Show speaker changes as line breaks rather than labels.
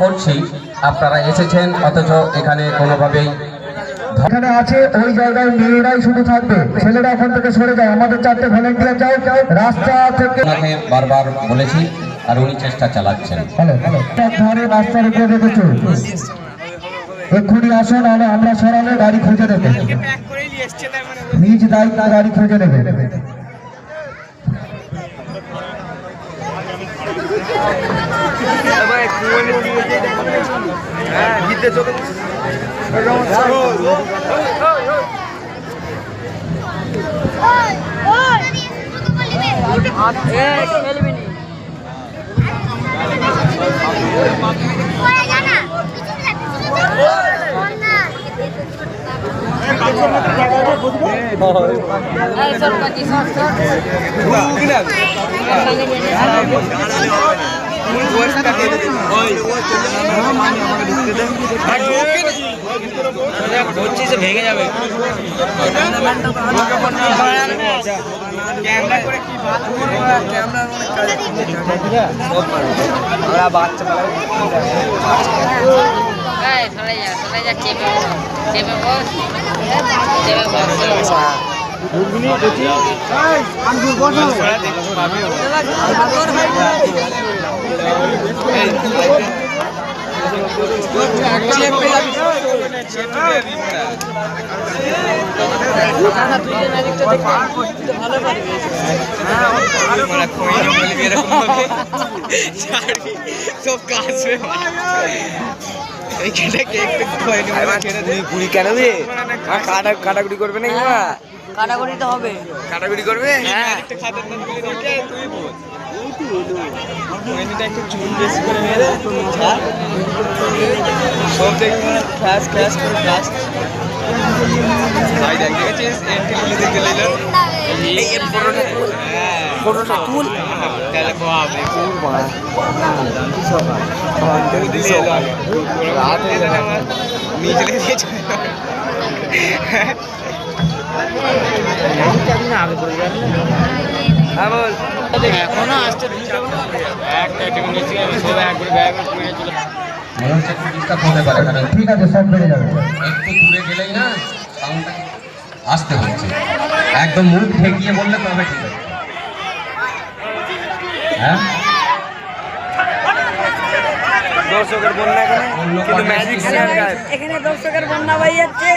করছি আপনারা এসেছেন অথচ এখানে কোনোভাবেই
এখানে আছে ওই জায়গায় মেয়েরাই শুধু থাকবে, ছেলেরা এখন থেকে সরে যায়। আমাদের 4টে ভলেন্টিয়ার যাও রাস্তা থেকে।
বারবার বলেছি আর উনি চেষ্টা চালাচ্ছেন।
ধারে রাস্তার উপরে রেখেছো, এক্ষুনি আসুন, আমরা সরালে গাড়ি খুঁজে নেবে, নিজ দায়িত্ব গাড়ি খুঁজে নেবে।
ভেঙে যাবে বাচ্চা কাটাকুটি করবে না, কাটাকুটি তো হবে, কাটাকুটি করবে। একটু চুল বেশি করে মেরে সব দেখবি ক্লাস ক্লাস করে ক্লাস ভাই দেখ দেখেছিস এন্ট্রি দেখতে লইল এই ফটোটা তুল তাহলে বাপরে কোন বড় কি সব বান্ধব দিলে রাত হয়ে গেল আমার নিচে লেগে চলে আগে করে যাবে হ্যাঁ বল এখনো আসতে একটা টেকনিক আমি সব এক করে ব্যাগ করে চলে
মনে হচ্ছে একটু ডিস্টার্ব হতে পারে, কারণ
ঠিক আছে, সব বেড়ে যাবে।
একটু দূরে গেলেই না সাউন্ডটা আসতে হচ্ছে, একদম মুখ ঠেকিয়ে বললে তবে ঠিক আছে। হ্যাঁ
দর্শকের বন্যা এখানে, কিন্তু ম্যাজিক সিনার গায়ে এখানে দর্শকের বন্যা ভাই যাচ্ছে।